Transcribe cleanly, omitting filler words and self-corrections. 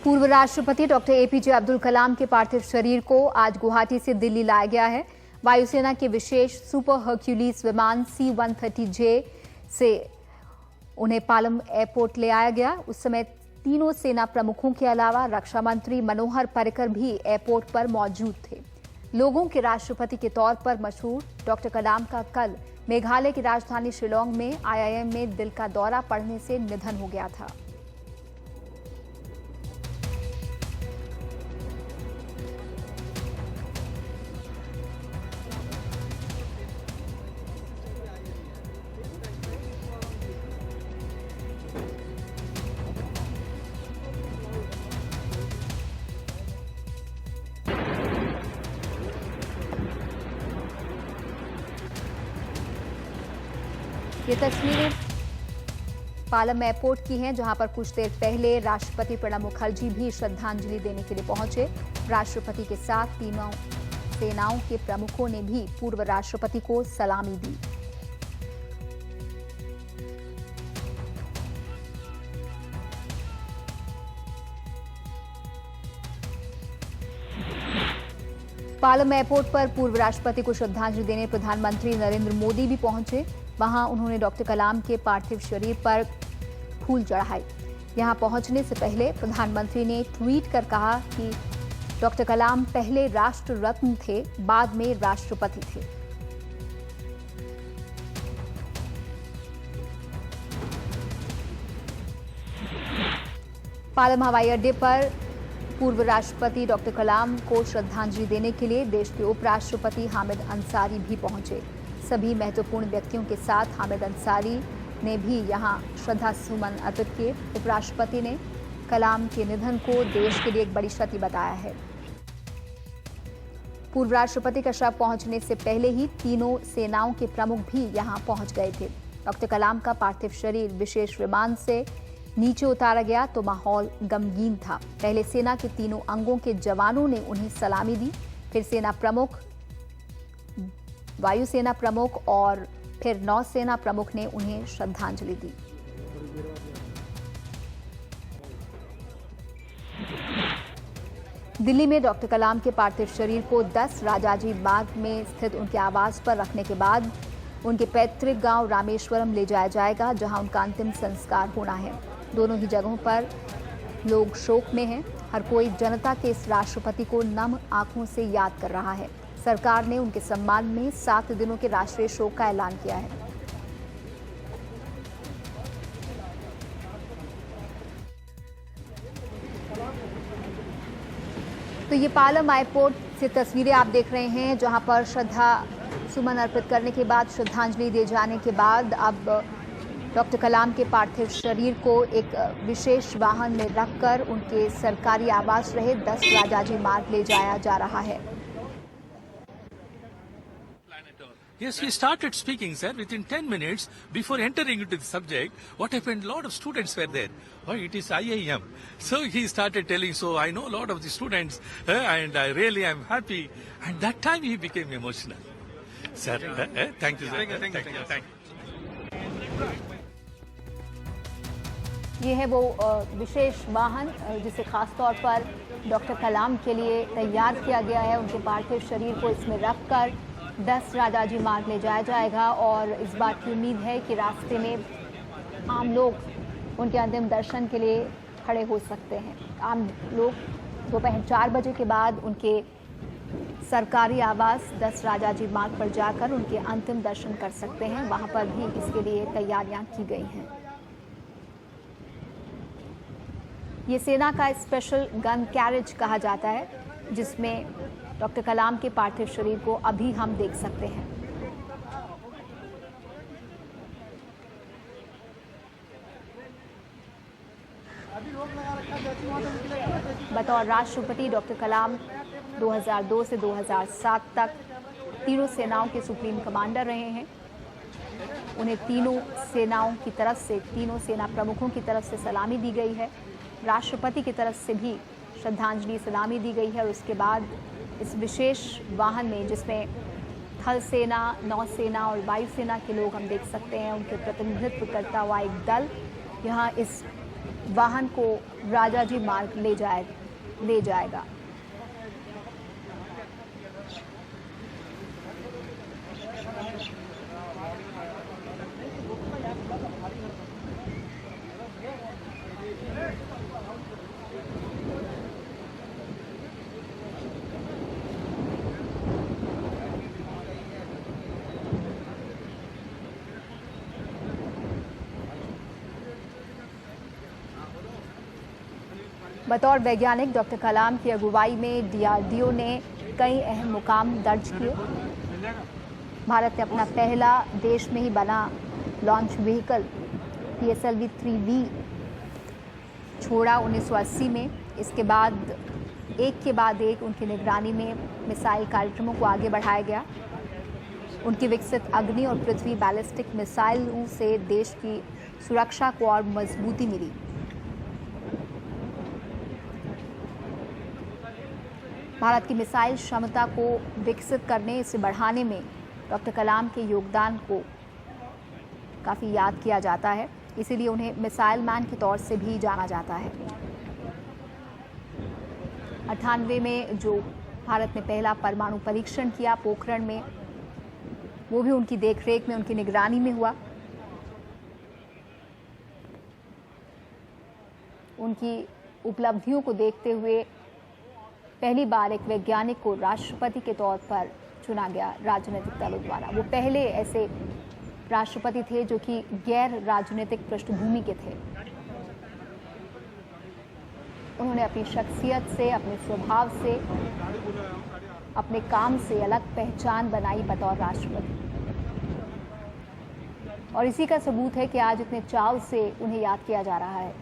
पूर्व राष्ट्रपति doctor APJ Abdul Kalam के पार्थिव शरीर को आज गुवाहाटी से दिल्ली लाया गया है। वायुसेना के विशेष सुपर हर्क्यूलिस विमान C-130J से उन्हें पालम एयरपोर्ट ले आया गया। उस समय तीनों सेना प्रमुखों के अलावा रक्षा मंत्री मनोहर पर्रिकर भी एयरपोर्ट पर मौजूद थे। लोगों के राष्ट्रपति के तौर पर मशहूर डॉक्टर कलाम का कल मेघालय की राजधानी शिलांग में IIM में दिल का दौरा पड़ने से निधन हो गया था। ये तस्वीरें पालम एयरपोर्ट की हैं, जहां पर कुछ देर पहले राष्ट्रपति प्रणब मुखर्जी भी श्रद्धांजलि देने के लिए पहुंचे। राष्ट्रपति के साथ तीनों सेनाओं के प्रमुखों ने भी पूर्व राष्ट्रपति को सलामी दी। पालम एयरपोर्ट पर पूर्व राष्ट्रपति को श्रद्धांजलि देने प्रधानमंत्री नरेंद्र मोदी भी पहुंचे। वहां उन्होंने डॉक्टर कलाम के पार्थिव शरीर पर फूल चढ़ाए। यहां पहुंचने से पहले प्रधानमंत्री ने ट्वीट कर कहा कि डॉक्टर कलाम पहले राष्ट्र रत्न थे, बाद में राष्ट्रपति थे। पालम हवाई अड्डे पर पूर्व राष्ट्रपति डॉक्टर कलाम को श्रद्धांजलि देने के लिए देश के उपराष्ट्रपति हामिद अंसारी भी पहुंचे। सभी महत्वपूर्ण व्यक्तियों के साथ हामिद अंसारी ने भी यहां श्रद्धा सुमन अर्पित किए। उपराष्ट्रपति ने कलाम के निधन को देश के लिए एक बड़ी क्षति बताया है। पूर्व राष्ट्रपति का शव पहुंचने से पहले ही तीनों सेनाओं के प्रमुख भी यहां पहुंच गए थे। डॉक्टर कलाम का पार्थिव शरीर विशेष विमान से नीचे उतारा गया तो माहौल गमगीन था। पहले सेना के तीनों अंगों के जवानों ने उन्हें सलामी दी, फिर सेना प्रमुख, वायुसेना प्रमुख और फिर नौसेना प्रमुख ने उन्हें श्रद्धांजलि दी। दिल्ली में डॉक्टर कलाम के पार्थिव शरीर को 10 राजाजी मार्ग में स्थित उनके आवास पर रखने के बाद उनके पैतृक गांव रामेश्वरम ले जाया जाएगा, जहां उनका अंतिम संस्कार होना है। दोनों ही जगहों पर लोग शोक में हैं। हर कोई जनता के इस राष्ट्रपति को नम आंखों से याद कर रहा है। सरकार ने उनके सम्मान में 7 दिनों के राष्ट्रीय शोक का ऐलान किया है। तो ये पालम एयरपोर्ट से तस्वीरें आप देख रहे हैं, जहां पर श्रद्धा सुमन अर्पित करने के बाद, श्रद्धांजलि दिए जाने के बाद अब डॉक्टर कलाम के पार्थिव शरीर को एक विशेष वाहन में रखकर उनके सरकारी आवास रहे 10 राजाजी मार्ग ले जाया जा रहा है। Yes, he started speaking, sir. Within 10 minutes, before entering into the subject, what happened? A lot of students were there. Oh, it is IIM. So he started telling, so I know a lot of the students, and I really am happy. And that time he became emotional. Sir, thank you, sir. Thank you. ये है वो विशेष वाहन जिसे खास तौर पर doctor कलाम के लिए तैयार किया गया है। उनके पार्थिव शरीर को इसमें रखकर 10 राजाजी मार्ग ले जाया जाएगा और इस बात की उम्मीद है कि रास्ते में आम लोग उनके अंतिम दर्शन के लिए खड़े हो सकते हैं। आम लोग दोपहर 4 बजे के बाद उनके सरकारी आवास 10 राजाजी मार्ग पर जाकर उनके अंतिम दर्शन कर सकते हैं। वहां पर भी इसके लिए तैयारियां की गई हैं। ये सेना का स्पेशल गन कैरेज कहा जाता है, जिसमें डॉक्टर कलाम के पार्थिव शरीर को अभी हम देख सकते हैं। बतौर राष्ट्रपति डॉक्टर कलाम 2002 से 2007 तक तीनों सेनाओं के सुप्रीम कमांडर रहे हैं। उन्हें तीनों सेनाओं की तरफ से, तीनों सेना प्रमुखों की तरफ से सलामी दी गई है। राष्ट्रपति की तरफ से भी श्रद्धांजलि सलामी दी गई है और उसके बाद इस विशेष वाहन में, जिसमें थल सेना, नौसेना और वायुसेना के लोग हम देख सकते हैं, उनके प्रतिनिधित्व करता हुआ एक दल यहाँ इस वाहन को राजाजी मार्ग ले जाएगा। बतौर वैज्ञानिक डॉक्टर कलाम की अगुवाई में DRDO ने कई अहम मुकाम दर्ज किए। भारत ने अपना पहला देश में ही बना लॉन्च व्हीकल PSLV-3V छोड़ा 1980 में। इसके बाद एक के बाद एक उनकी निगरानी में मिसाइल कार्यक्रमों को आगे बढ़ाया गया। उनकी विकसित अग्नि और पृथ्वी बैलिस्टिक मिसाइलों से देश की सुरक्षा को और मजबूती मिली। भारत की मिसाइल क्षमता को विकसित करने, इसे बढ़ाने में डॉक्टर कलाम के योगदान को काफ़ी याद किया जाता है, इसीलिए उन्हें मिसाइल मैन के तौर से भी जाना जाता है। 98 में जो भारत ने पहला परमाणु परीक्षण किया पोखरण में, वो भी उनकी देखरेख में, उनकी निगरानी में हुआ। उनकी उपलब्धियों को देखते हुए पहली बार एक वैज्ञानिक को राष्ट्रपति के तौर पर चुना गया राजनीतिक दलों द्वारा। वो पहले ऐसे राष्ट्रपति थे जो कि गैर राजनीतिक पृष्ठभूमि के थे। उन्होंने अपनी शख्सियत से, अपने स्वभाव से, अपने काम से अलग पहचान बनाई बतौर राष्ट्रपति, और इसी का सबूत है कि आज इतने चाव से उन्हें याद किया जा रहा है।